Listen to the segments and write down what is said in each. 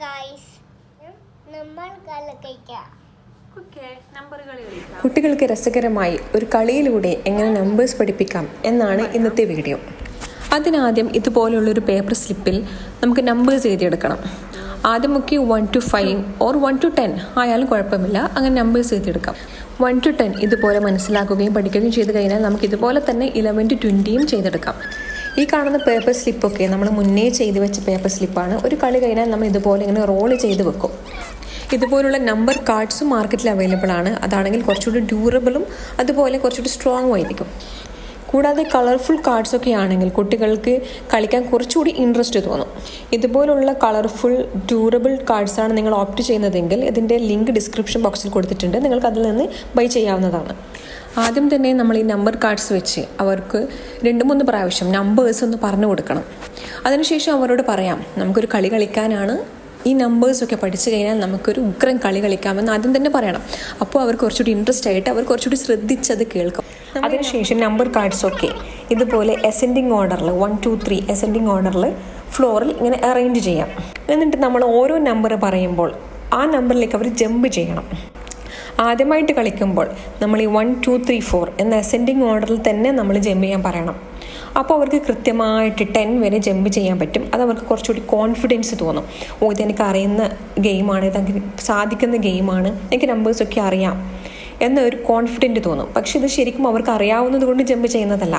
Guys, നമ്മൾ കളിക്കാം. കുട്ടികൾക്ക് രസകരമായി ഒരു കളിയിലൂടെ എങ്ങനെ നമ്പേഴ്സ് പഠിപ്പിക്കാം എന്നാണ് ഇന്നത്തെ വീഡിയോ. അതിനാദ്യം ഇതുപോലുള്ളൊരു പേപ്പർ സ്ലിപ്പിൽ നമുക്ക് നമ്പേഴ്സ് എഴുതിയെടുക്കണം. ആദ്യമൊക്കെ 1 to 5 or 1 to 10 ആയാലും കുഴപ്പമില്ല, അങ്ങനെ നമ്പേഴ്സ് എഴുതിയെടുക്കാം. 1 to 10 ഇതുപോലെ മനസ്സിലാക്കുകയും പഠിക്കുകയും ചെയ്ത് കഴിഞ്ഞാൽ നമുക്ക് ഇതുപോലെ തന്നെ 11 to 20 ചെയ്തെടുക്കാം. ഈ കാണുന്ന പേപ്പർ സ്ലിപ്പൊക്കെ നമ്മൾ മുന്നേ ചെയ്ത് വെച്ച പേപ്പർ സ്ലിപ്പാണ്. ഒരു കളി കഴിഞ്ഞാൽ നമ്മൾ ഇതുപോലെ ഇങ്ങനെ റോള് ചെയ്ത് വെക്കും. ഇതുപോലുള്ള നമ്പർ കാർഡ്സും മാർക്കറ്റിൽ അവൈലബിൾ ആണ്. അതാണെങ്കിൽ കുറച്ചുകൂടി ഡ്യൂറബിളും അതുപോലെ കുറച്ചുകൂടി സ്ട്രോങ്ങും ആയിരിക്കും. കൂടാതെ കളർഫുൾ കാർഡ്സൊക്കെ ആണെങ്കിൽ കുട്ടികൾക്ക് കളിക്കാൻ കുറച്ചുകൂടി ഇൻട്രസ്റ്റ് തോന്നും. ഇതുപോലുള്ള കളർഫുൾ ഡ്യൂറബിൾ കാർഡ്സാണ് നിങ്ങൾ ഓപ്റ്റ് ചെയ്യുന്നതെങ്കിൽ ഇതിൻ്റെ ലിങ്ക് ഡിസ്ക്രിപ്ഷൻ ബോക്സിൽ കൊടുത്തിട്ടുണ്ട്. നിങ്ങൾക്ക് അതിൽ നിന്ന് ബൈ ചെയ്യാവുന്നതാണ്. ആദ്യം തന്നെ നമ്മൾ ഈ നമ്പർ കാർഡ്സ് വെച്ച് അവർക്ക് 2-3 പ്രാവശ്യം നമ്പേഴ്സ് ഒന്ന് പറഞ്ഞു കൊടുക്കണം. അതിനുശേഷം അവരോട് പറയാം, നമുക്കൊരു കളി കളിക്കാനാണ്, ഈ നമ്പേഴ്സൊക്കെ പഠിച്ചു കഴിഞ്ഞാൽ നമുക്കൊരു ഉഗ്രൻ കളി കളിക്കാമെന്ന് ആദ്യം തന്നെ പറയണം. അപ്പോൾ അവർക്ക് കുറച്ചുകൂടി ഇൻട്രസ്റ്റ് ആയിട്ട് അവർ കുറച്ചുകൂടി ശ്രദ്ധിച്ചത് കേൾക്കും. അതിനുശേഷം നമ്പർ കാർഡ്സൊക്കെ ഇതുപോലെ അസെൻഡിങ് ഓർഡറിൽ 1 2 3 അസെൻഡിങ് ഓർഡറിൽ ഫ്ലോറിൽ ഇങ്ങനെ അറേഞ്ച് ചെയ്യാം. എന്നിട്ട് നമ്മൾ ഓരോ നമ്പർ പറയുമ്പോൾ ആ നമ്പറിലേക്ക് അവർ ജമ്പ് ചെയ്യണം. ആദ്യമായിട്ട് കളിക്കുമ്പോൾ നമ്മൾ ഈ 1 2 3 4 എന്ന അസെൻഡിങ് ഓർഡറിൽ തന്നെ നമ്മൾ ജമ്പ് ചെയ്യാൻ പറയണം. അപ്പോൾ അവർക്ക് കൃത്യമായിട്ട് 10 വരെ ജമ്പ് ചെയ്യാൻ പറ്റും. അത് അവർക്ക് കുറച്ചുകൂടി കോൺഫിഡൻസ് തോന്നും. ഇതെനിക്ക് അറിയുന്ന ഗെയിമാണ്, ഇതെനിക്ക് സാധിക്കുന്ന ഗെയിമാണ്, എനിക്ക് നമ്പേഴ്സൊക്കെ അറിയാം എന്നൊരു കോൺഫിഡൻറ്റ് തോന്നും. പക്ഷെ ഇത് ശരിക്കും അവർക്ക് അറിയാവുന്നത് കൊണ്ട് ജമ്പ് ചെയ്യുന്നതല്ല,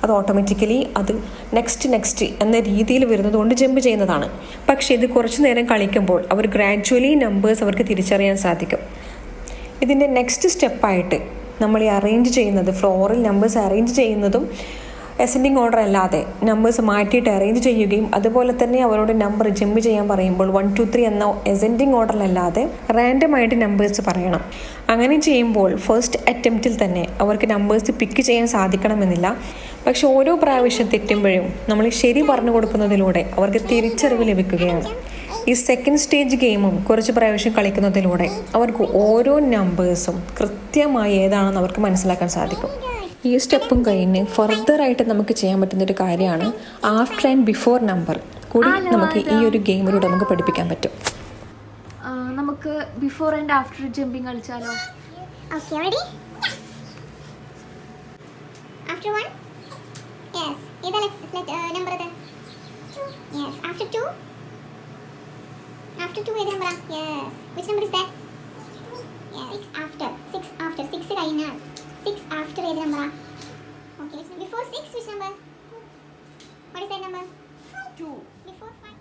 അത് ഓട്ടോമാറ്റിക്കലി അത് നെക്സ്റ്റ് എന്ന രീതിയിൽ വരുന്നത് കൊണ്ട് ജമ്പ് ചെയ്യുന്നതാണ്. പക്ഷേ ഇത് കുറച്ച് നേരം കളിക്കുമ്പോൾ അവർ ഗ്രാജ്വലി നമ്പേഴ്സ് അവർക്ക് തിരിച്ചറിയാൻ സാധിക്കും. ഇതിൻ്റെ നെക്സ്റ്റ് സ്റ്റെപ്പായിട്ട് നമ്മൾ ഈ അറേഞ്ച് ചെയ്യുന്നത്, ഫ്ലോറിൽ നമ്പേഴ്സ് അറേഞ്ച് ചെയ്യുന്നതും അസെൻഡിങ് ഓർഡർ അല്ലാതെ നമ്പേഴ്സ് മാറ്റിയിട്ട് അറേഞ്ച് ചെയ്യുകയും അതുപോലെ തന്നെ അവരോട് നമ്പർ ജമ്പ് ചെയ്യാൻ പറയുമ്പോൾ 1 2 3 എന്ന അസെൻഡിങ് ഓർഡറിലല്ലാതെ റാൻഡമായിട്ട് നമ്പേഴ്സ് പറയണം. അങ്ങനെ ചെയ്യുമ്പോൾ ഫസ്റ്റ് അറ്റംപ്റ്റിൽ തന്നെ അവർക്ക് നമ്പേഴ്സ് പിക്ക് ചെയ്യാൻ സാധിക്കണമെന്നില്ല. പക്ഷെ ഓരോ പ്രാവശ്യം തെറ്റുമ്പോഴും നമ്മൾ ശരി പറഞ്ഞു കൊടുക്കുന്നതിലൂടെ അവർക്ക് തിരിച്ചറിവ് ലഭിക്കുകയാണ്. ഈ സെക്കൻഡ് സ്റ്റേജ് ഗെയിമും കുറച്ച് പ്രാവശ്യം കളിക്കുന്നതിലൂടെ അവർക്ക് ഓരോ നമ്പേഴ്സും കൃത്യമായി ഏതാണെന്ന് അവർക്ക് മനസ്സിലാക്കാൻ സാധിക്കും. ഈ സ്റ്റെപ്പും കഴിഞ്ഞ് ഫർദറായിട്ട് നമുക്ക് ചെയ്യാൻ പറ്റുന്നൊരു കാര്യമാണ് ആഫ്റ്റർ ആൻഡ് ബിഫോർ നമ്പർ കൂടി നമുക്ക് ഈ ഒരു ഗെയിമിലൂടെ നമുക്ക് പഠിപ്പിക്കാൻ പറ്റും. നമുക്ക് ബിഫോർ ആൻഡ് ആഫ്റ്റർ ജമ്പിങ് കളിച്ചാലോ? Okay, ready? After 1? Yes. ഏതാ നമ്പർ ഇത്? Yes. After 2? After 2 ഏതാ number? Yes. Which number is that? Yes. 6 after. 6 കഴിഞ്ഞാൽ 6 after ഏത് നമ്പറാ? Okay. Before 6 which number? What is that number? 2. Before 5?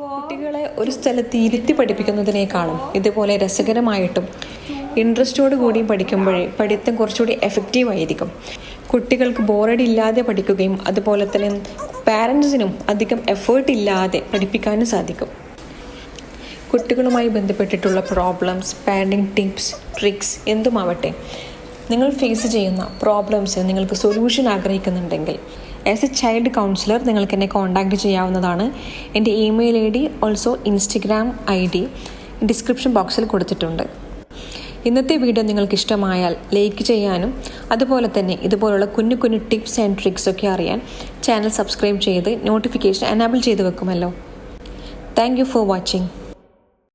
കുട്ടികളെ ഒരു സ്ഥലത്ത് ഇരുത്തി പഠിപ്പിക്കുന്നതിനേക്കാളും ഇതുപോലെ രസകരമായിട്ടും ഇൻട്രസ്റ്റോട് കൂടിയും പഠിക്കുമ്പോഴേ പഠിത്തം കുറച്ചുകൂടി എഫക്റ്റീവ് ആയിരിക്കും. കുട്ടികൾക്ക് ബോറടി ഇല്ലാതെ പഠിക്കുകയും അതുപോലെ തന്നെ പാരൻസിനും അധികം എഫേർട്ട് ഇല്ലാതെ പഠിപ്പിക്കാനും സാധിക്കും. കുട്ടികളുമായി ബന്ധപ്പെട്ടിട്ടുള്ള പ്രോബ്ലംസ്, പാരന്റിങ് ടിപ്സ്, ട്രിക്സ് എന്തുമാവട്ടെ, നിങ്ങൾ ഫേസ് ചെയ്യുന്ന പ്രോബ്ലംസ് നിങ്ങൾക്ക് സൊല്യൂഷൻ ആഗ്രഹിക്കുന്നുണ്ടെങ്കിൽ ആസ് എ ചൈൽഡ് കൗൺസിലർ നിങ്ങൾക്ക് എന്നെ കോൺടാക്റ്റ് ചെയ്യാവുന്നതാണ്. എൻ്റെ email ID also Instagram ID description ബോക്സിൽ കൊടുത്തിട്ടുണ്ട്. ഇന്നത്തെ വീഡിയോ നിങ്ങൾക്ക് ഇഷ്ടമായാൽ ലൈക്ക് ചെയ്യാനും അതുപോലെ തന്നെ ഇതുപോലുള്ള കുഞ്ഞു ടിപ്സ് ആൻഡ് ട്രിക്സ് ഒക്കെ അറിയാൻ ചാനൽ സബ്സ്ക്രൈബ് ചെയ്ത് നോട്ടിഫിക്കേഷൻ എനേബിൾ ചെയ്ത് വെക്കുമല്ലോ. Thank you for watching.